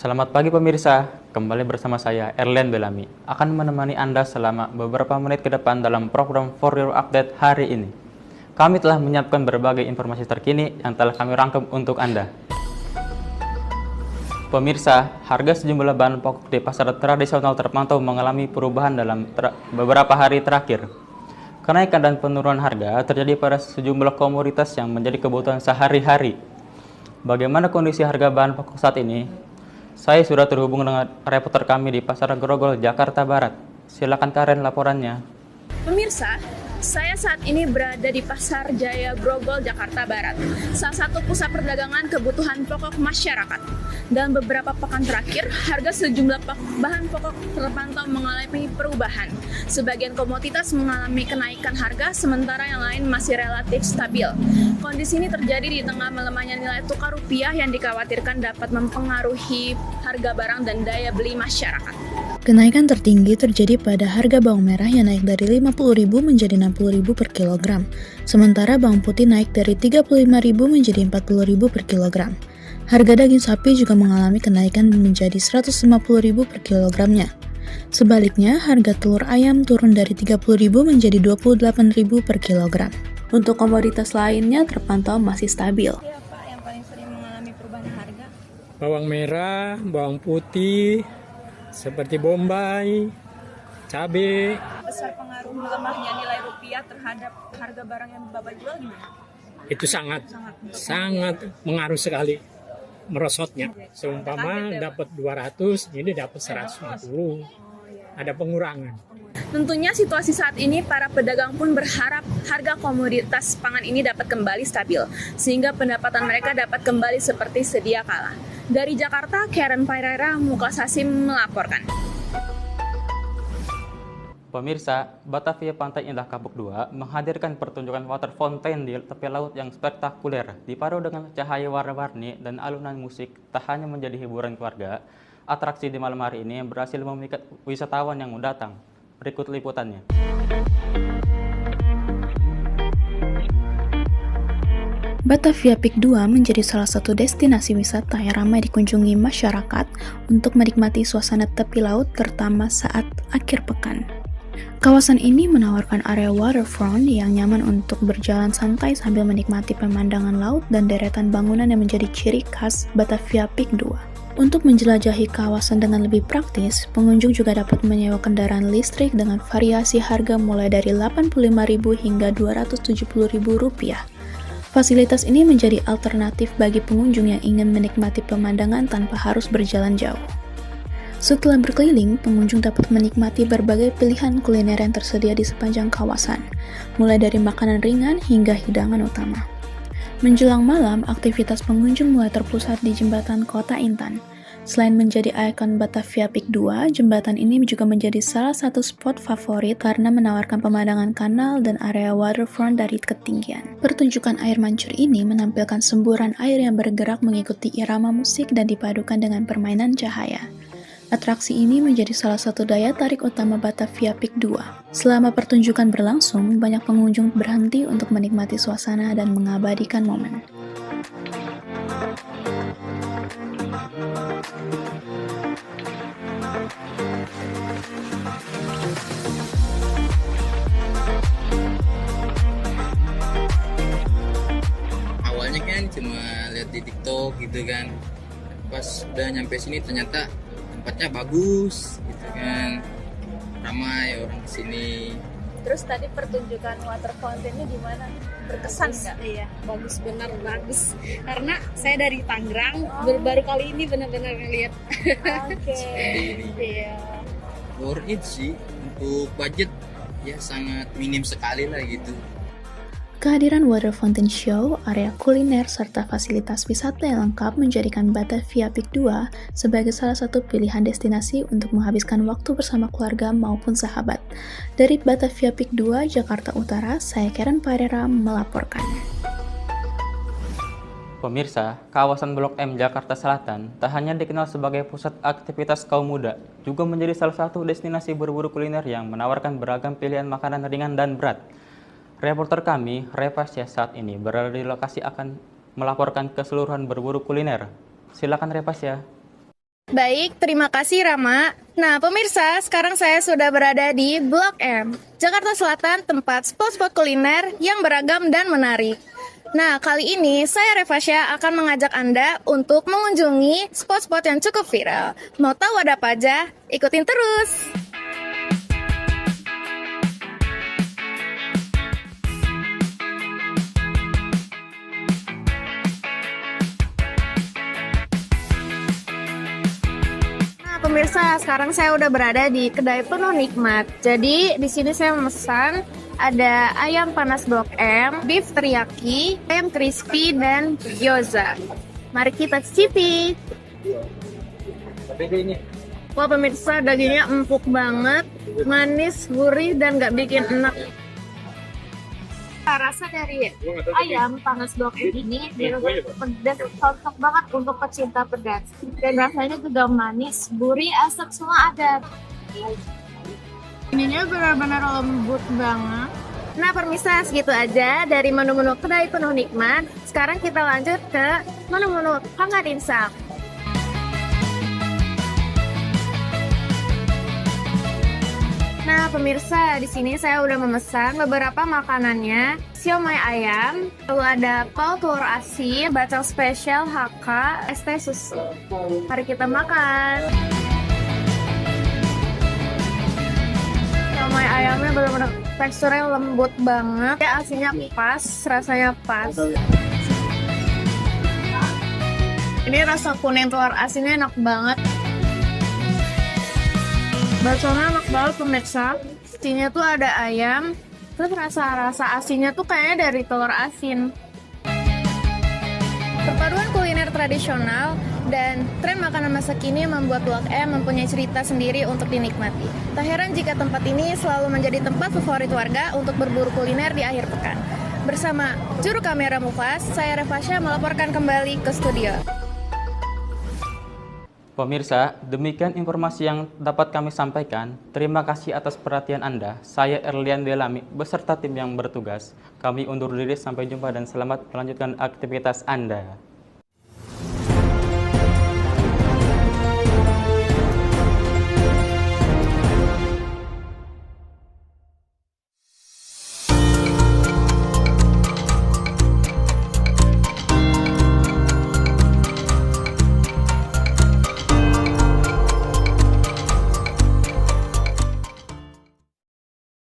Selamat pagi pemirsa, kembali bersama saya Erlen Belami akan menemani Anda selama beberapa menit ke depan dalam program For Your Update hari ini. Kami telah menyiapkan berbagai informasi terkini yang telah kami rangkum untuk Anda. Pemirsa, harga sejumlah bahan pokok di pasar tradisional terpantau mengalami perubahan dalam beberapa hari terakhir. Kenaikan dan penurunan harga terjadi pada sejumlah komoditas yang menjadi kebutuhan sehari-hari. Bagaimana kondisi harga bahan pokok saat ini? Saya sudah terhubung dengan reporter kami di Pasar Grogol, Jakarta Barat. Silakan Karen laporannya. Pemirsa, saya saat ini berada di Pasar Jaya Grogol, Jakarta Barat, salah satu pusat perdagangan kebutuhan pokok masyarakat. Dalam beberapa pekan terakhir, harga sejumlah bahan pokok terpantau mengalami perubahan. Sebagian komoditas mengalami kenaikan harga, sementara yang lain masih relatif stabil. Kondisi ini terjadi di tengah melemahnya nilai tukar rupiah yang dikhawatirkan dapat mempengaruhi harga barang dan daya beli masyarakat. Kenaikan tertinggi terjadi pada harga bawang merah yang naik dari Rp50.000 menjadi Rp60.000 per kilogram. Sementara bawang putih naik dari Rp35.000 menjadi Rp40.000 per kilogram. Harga daging sapi juga mengalami kenaikan menjadi Rp150.000 per kilogramnya. Sebaliknya, harga telur ayam turun dari Rp30.000 menjadi Rp28.000 per kilogram. Untuk komoditas lainnya terpantau masih stabil. Siapa yang paling sering mengalami perubahan harga? Bawang merah, bawang putih, seperti bombay, cabai. Besar pengaruh melemahnya nilai rupiah terhadap harga barang yang Bapak jual gimana? Itu sangat mengaruh sekali merosotnya. Seumpama dapat 200, ini dapat 150. Ada pengurangan. Tentunya situasi saat ini para pedagang pun berharap harga komoditas pangan ini dapat kembali stabil, sehingga pendapatan mereka dapat kembali seperti sedia kala. Dari Jakarta, Karen Pereira, Mukasasim melaporkan. Pemirsa, Batavia Pantai Indah Kapuk 2 menghadirkan pertunjukan water fountain di tepi laut yang spektakuler, dipadu dengan cahaya warna-warni dan alunan musik. Tak hanya menjadi hiburan keluarga, atraksi di malam hari ini berhasil memikat wisatawan yang datang. Berikut liputannya. Batavia Peak 2 menjadi salah satu destinasi wisata yang ramai dikunjungi masyarakat untuk menikmati suasana tepi laut terutama saat akhir pekan. Kawasan ini menawarkan area waterfront yang nyaman untuk berjalan santai sambil menikmati pemandangan laut dan deretan bangunan yang menjadi ciri khas Batavia Peak 2. Untuk menjelajahi kawasan dengan lebih praktis, pengunjung juga dapat menyewa kendaraan listrik dengan variasi harga mulai dari Rp85.000 hingga Rp270.000. Fasilitas ini menjadi alternatif bagi pengunjung yang ingin menikmati pemandangan tanpa harus berjalan jauh. Setelah berkeliling, pengunjung dapat menikmati berbagai pilihan kuliner yang tersedia di sepanjang kawasan, mulai dari makanan ringan hingga hidangan utama. Menjelang malam, aktivitas pengunjung mulai terpusat di Jembatan Kota Intan. Selain menjadi ikon Batavia Peak 2, jembatan ini juga menjadi salah satu spot favorit karena menawarkan pemandangan kanal dan area waterfront dari ketinggian. Pertunjukan air mancur ini menampilkan semburan air yang bergerak mengikuti irama musik dan dipadukan dengan permainan cahaya. Atraksi ini menjadi salah satu daya tarik utama Batavia Peak 2. Selama pertunjukan berlangsung, banyak pengunjung berhenti untuk menikmati suasana dan mengabadikan momen. Awalnya kan cuma lihat di TikTok gitu kan, pas udah nyampe sini ternyata tempatnya bagus gitu kan, ramai orang kesini. Terus tadi pertunjukan water fountain-nya gimana? Berkesan nggak? Iya, bagus, benar bagus. Karena saya dari Tangerang, baru kali ini benar-benar ngeliat. Oke. Iya. Worth it sih, untuk budget ya sangat minim sekali lah gitu. Kehadiran Water Fountain Show, area kuliner, serta fasilitas wisata yang lengkap menjadikan Batavia Peak 2 sebagai salah satu pilihan destinasi untuk menghabiskan waktu bersama keluarga maupun sahabat. Dari Batavia Peak 2, Jakarta Utara, saya Karen Pereira melaporkan. Pemirsa, kawasan Blok M Jakarta Selatan tak hanya dikenal sebagai pusat aktivitas kaum muda, juga menjadi salah satu destinasi berburu kuliner yang menawarkan beragam pilihan makanan ringan dan berat. Reporter kami, Repasya, saat ini berada di lokasi akan melaporkan keseluruhan berburu kuliner. Silakan Repasya. Baik, terima kasih Rama. Nah, pemirsa, sekarang saya sudah berada di Blok M, Jakarta Selatan, tempat spot-spot kuliner yang beragam dan menarik. Nah, kali ini saya Revasya akan mengajak Anda untuk mengunjungi spot-spot yang cukup viral. Mau tahu ada apa aja? Ikutin terus! Pemirsa, sekarang saya udah berada di kedai penuh nikmat. Jadi di sini saya memesan ada ayam panas Blok M, beef teriyaki, ayam crispy dan gyoza. Mari kita cicipi. Wah pemirsa, dagingnya empuk banget, manis, gurih dan nggak bikin enak. Rasa dari ayam panas Blok M ini pedas, cocok banget untuk pecinta pedas. Dan rasanya juga manis, gurih, asap semua ada. Ininya benar-benar lembut banget. Nah pemirsa, segitu aja dari menu-menu kedai penuh nikmat. Sekarang kita lanjut ke menu-menu hangat dimsum. Nah, pemirsa, di sini saya udah memesan beberapa makanannya. Siomay ayam, lalu ada pau telur asin, bacang spesial HK, es teh susu. Mari kita makan. Siomay ayamnya benar-benar teksturnya lembut banget. Ya, asinnya pas, rasanya pas. Ini rasa kuning telur asinnya enak banget. Baksonya enak banget pemirsa. Isinya tuh ada ayam, terus rasa asinnya tuh kayaknya dari telur asin. Perpaduan kuliner tradisional dan tren makanan masa kini membuat Blok M mempunyai cerita sendiri untuk dinikmati. Tak heran jika tempat ini selalu menjadi tempat favorit warga untuk berburu kuliner di akhir pekan. Bersama juru kamera Mufas, saya Revasya melaporkan kembali ke studio. Pemirsa, demikian informasi yang dapat kami sampaikan. Terima kasih atas perhatian Anda. Saya Erlian Delami beserta tim yang bertugas. Kami undur diri, sampai jumpa dan selamat melanjutkan aktivitas Anda.